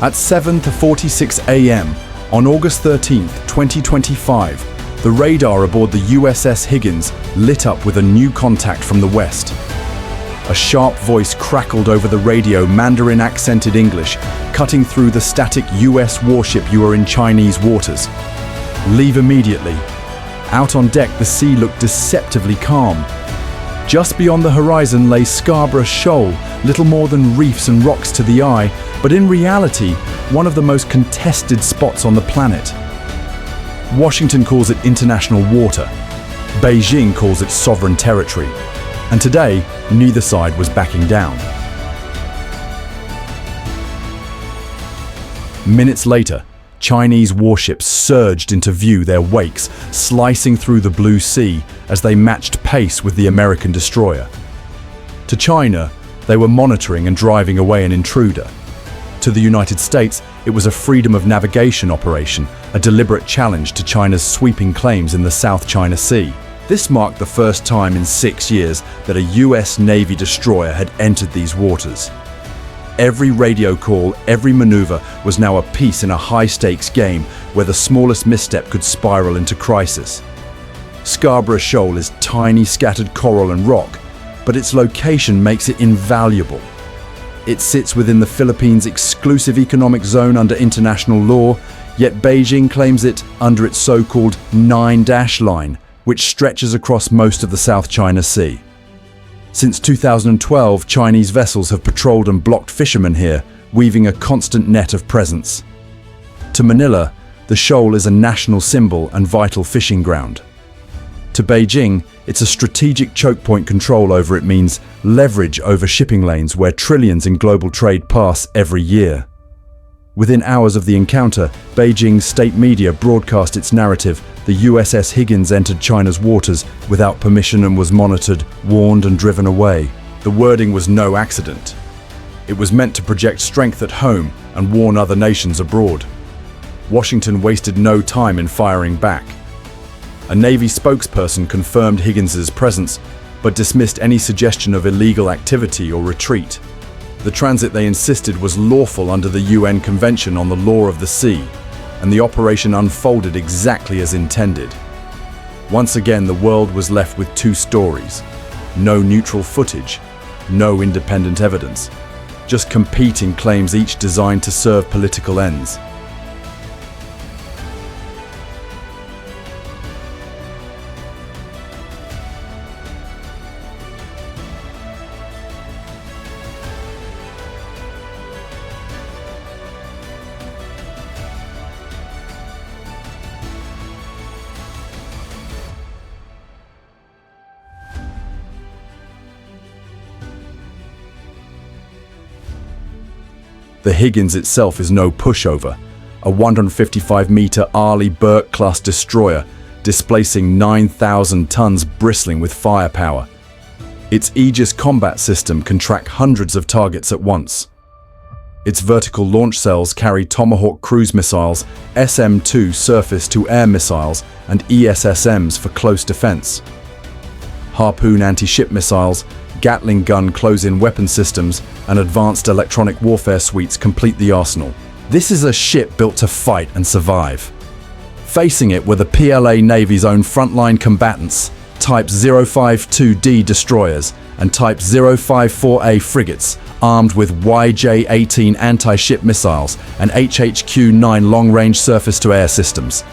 At 7:46 a.m. on August 13, 2025, the radar aboard the USS Higgins lit up with a new contact from the west. A sharp voice crackled over the radio, Mandarin-accented English, cutting through the static US warship. "You are in Chinese waters. Leave immediately." Out on deck, the sea looked deceptively calm. Just beyond the horizon lay Scarborough Shoal, little more than reefs and rocks to the eye, but in reality, one of the most contested spots on the planet. Washington calls it international water. Beijing calls it sovereign territory. And today, neither side was backing down. Minutes later, Chinese warships surged into view, their wakes slicing through the blue sea as they matched pace with the American destroyer. To China, they were monitoring and driving away an intruder. To the United States, it was a freedom of navigation operation, a deliberate challenge to China's sweeping claims in the South China Sea. This marked the first time in 6 years that a US Navy destroyer had entered these waters. Every radio call, every maneuver was now a piece in a high-stakes game where the smallest misstep could spiral into crisis. Scarborough Shoal is tiny, scattered coral and rock, but its location makes it invaluable. It sits within the Philippines' exclusive economic zone under international law, yet Beijing claims it under its so-called 9-dash line, which stretches across most of the South China Sea. Since 2012, Chinese vessels have patrolled and blocked fishermen here, weaving a constant net of presence. To Manila, the shoal is a national symbol and vital fishing ground. To Beijing, it's a strategic choke point. Control over it means leverage over shipping lanes where trillions in global trade pass every year. Within hours of the encounter, Beijing's state media broadcast its narrative: the USS Higgins entered China's waters without permission and was monitored, warned and driven away. The wording was no accident. It was meant to project strength at home and warn other nations abroad. Washington wasted no time in firing back. A Navy spokesperson confirmed Higgins's presence, but dismissed any suggestion of illegal activity or retreat. The transit, they insisted, was lawful under the UN Convention on the Law of the Sea, and the operation unfolded exactly as intended. Once again, the world was left with two stories. No neutral footage, no independent evidence, just competing claims, each designed to serve political ends. The Higgins itself is no pushover, a 155-meter Arleigh Burke-class destroyer, displacing 9,000 tons, bristling with firepower. Its Aegis combat system can track hundreds of targets at once. Its vertical launch cells carry Tomahawk cruise missiles, SM-2 surface-to-air missiles, and ESSMs for close defense. Harpoon anti-ship missiles, Gatling gun close-in weapon systems, and advanced electronic warfare suites complete the arsenal. This is a ship built to fight and survive. Facing it were the PLA Navy's own frontline combatants, Type 052D destroyers and Type 054A frigates, armed with YJ-18 anti-ship missiles and HHQ-9 long-range surface-to-air systems.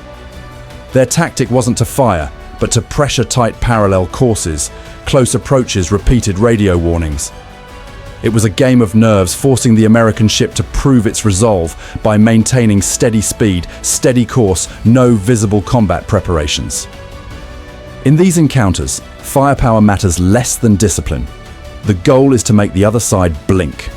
Their tactic wasn't to fire, but to pressure tight parallel courses, close approaches, repeated radio warnings. It was a game of nerves, forcing the American ship to prove its resolve by maintaining steady speed, steady course, no visible combat preparations. In these encounters, firepower matters less than discipline. The goal is to make the other side blink.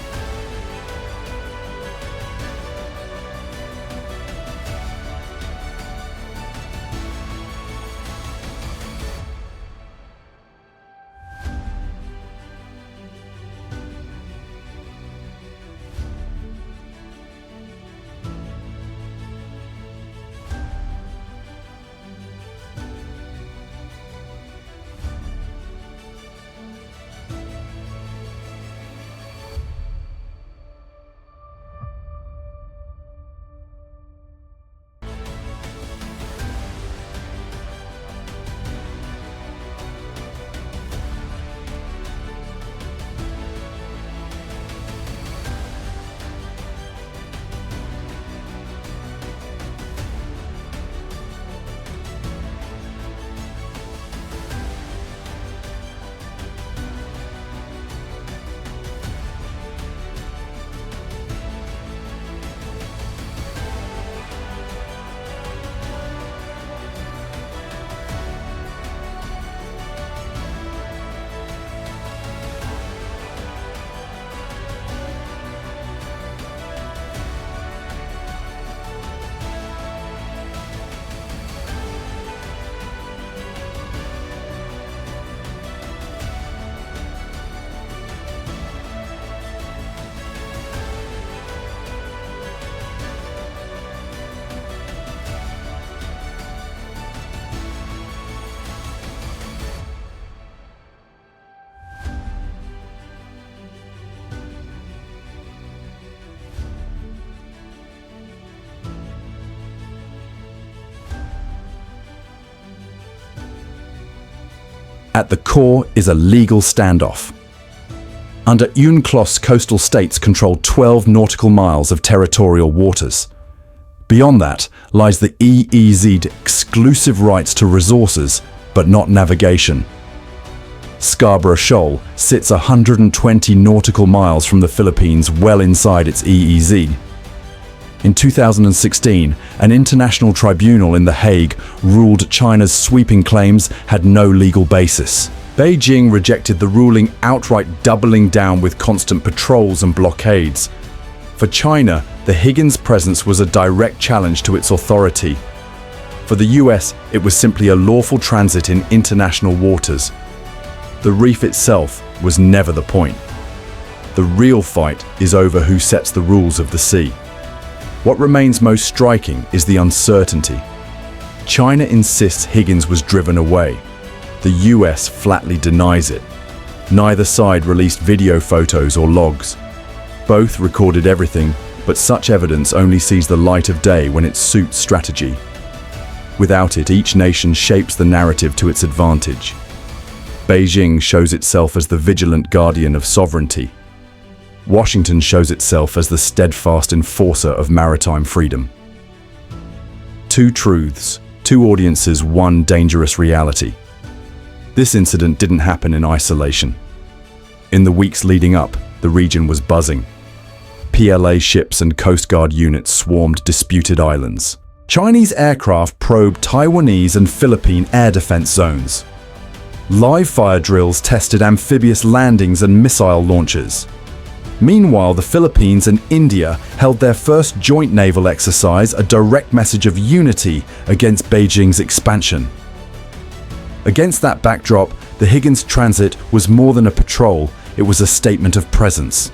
At the core is a legal standoff. Under UNCLOS, coastal states control 12 nautical miles of territorial waters. Beyond that lies the EEZ's exclusive rights to resources, but not navigation. Scarborough Shoal sits 120 nautical miles from the Philippines, well inside its EEZ. In 2016, an international tribunal in The Hague ruled China's sweeping claims had no legal basis. Beijing rejected the ruling, outright doubling down with constant patrols and blockades. For China, the Higgins presence was a direct challenge to its authority. For the US, it was simply a lawful transit in international waters. The reef itself was never the point. The real fight is over who sets the rules of the sea. What remains most striking is the uncertainty. China insists Higgins was driven away. The US flatly denies it. Neither side released video photos or logs. Both recorded everything, but such evidence only sees the light of day when it suits strategy. Without it, each nation shapes the narrative to its advantage. Beijing shows itself as the vigilant guardian of sovereignty. Washington shows itself as the steadfast enforcer of maritime freedom. Two truths, two audiences, one dangerous reality. This incident didn't happen in isolation. In the weeks leading up, the region was buzzing. PLA ships and Coast Guard units swarmed disputed islands. Chinese aircraft probed Taiwanese and Philippine air defense zones. Live fire drills tested amphibious landings and missile launches. Meanwhile, the Philippines and India held their first joint naval exercise, a direct message of unity against Beijing's expansion. Against that backdrop, the Higgins transit was more than a patrol, it was a statement of presence.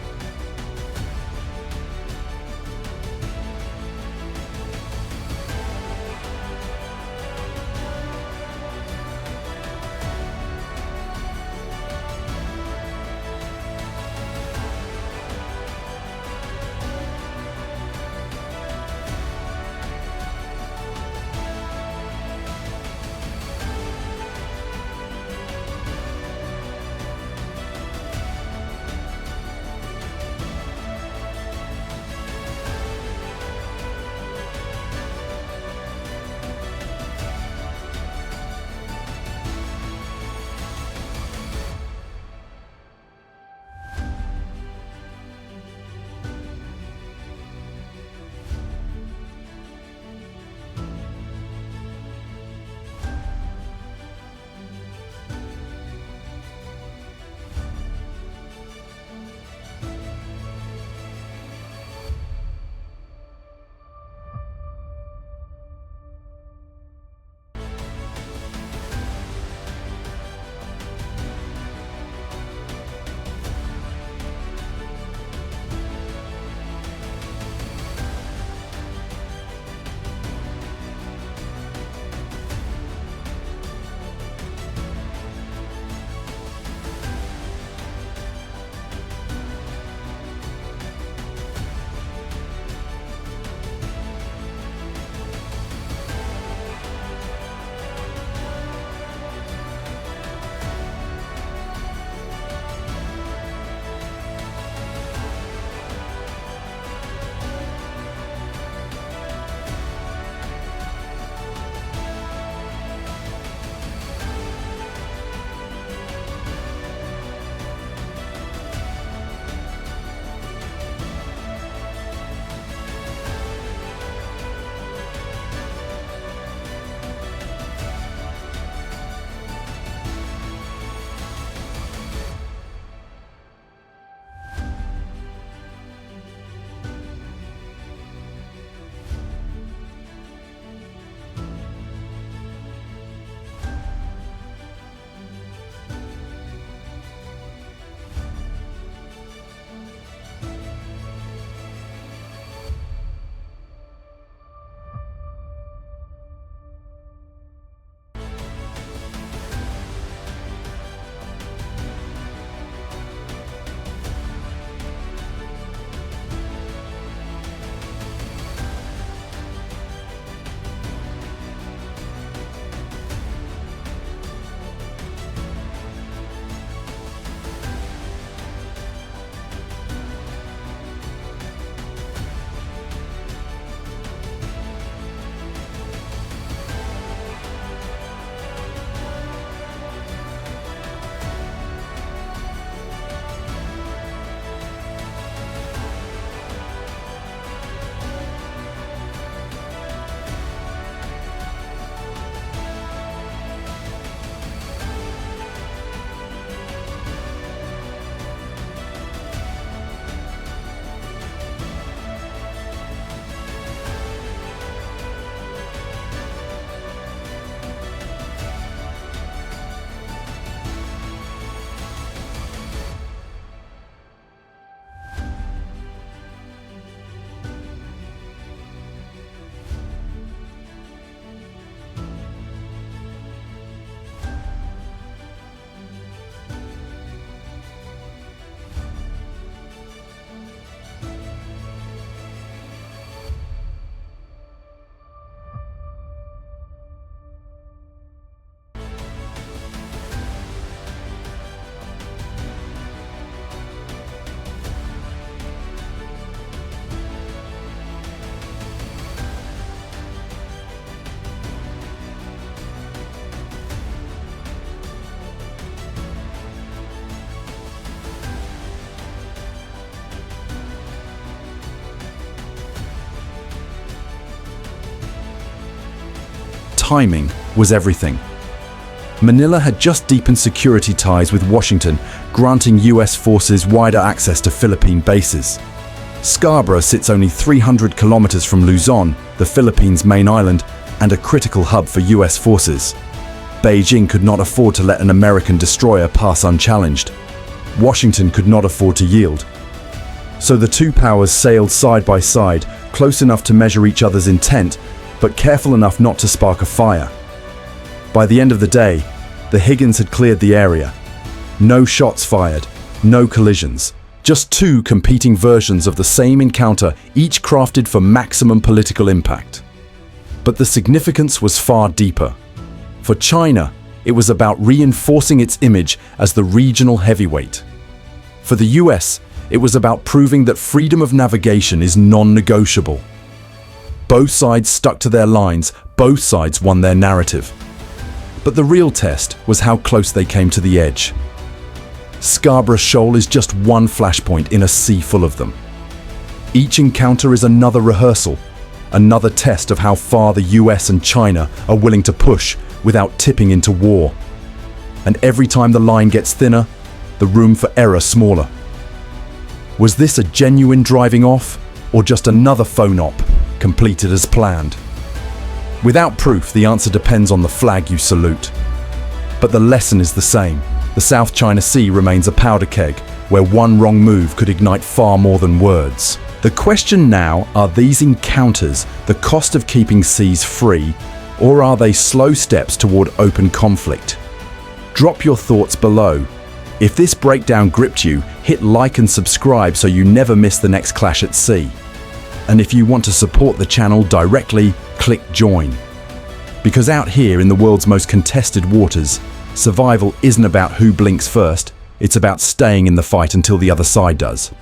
timing was everything. Manila had just deepened security ties with Washington, granting US forces wider access to Philippine bases. Scarborough sits only 300 kilometers from Luzon, the Philippines' main island, and a critical hub for US forces. Beijing could not afford to let an American destroyer pass unchallenged. Washington could not afford to yield. So the two powers sailed side by side, close enough to measure each other's intent, but careful enough not to spark a fire. By the end of the day, the Higgins had cleared the area. No shots fired, no collisions, just two competing versions of the same encounter, each crafted for maximum political impact. But the significance was far deeper. For China, it was about reinforcing its image as the regional heavyweight. For the US, it was about proving that freedom of navigation is non-negotiable. Both sides stuck to their lines, both sides won their narrative. But the real test was how close they came to the edge. Scarborough Shoal is just one flashpoint in a sea full of them. Each encounter is another rehearsal, another test of how far the US and China are willing to push without tipping into war. And every time the line gets thinner, the room for error smaller. Was this a genuine driving off, or just another phone-op, completed as planned? Without proof, the answer depends on the flag you salute. But the lesson is the same. The South China Sea remains a powder keg, where one wrong move could ignite far more than words. The question now, are these encounters the cost of keeping seas free, or are they slow steps toward open conflict? Drop your thoughts below. If this breakdown gripped you, hit like and subscribe so you never miss the next clash at sea. And if you want to support the channel directly, click join. Because out here in the world's most contested waters, survival isn't about who blinks first, it's about staying in the fight until the other side does.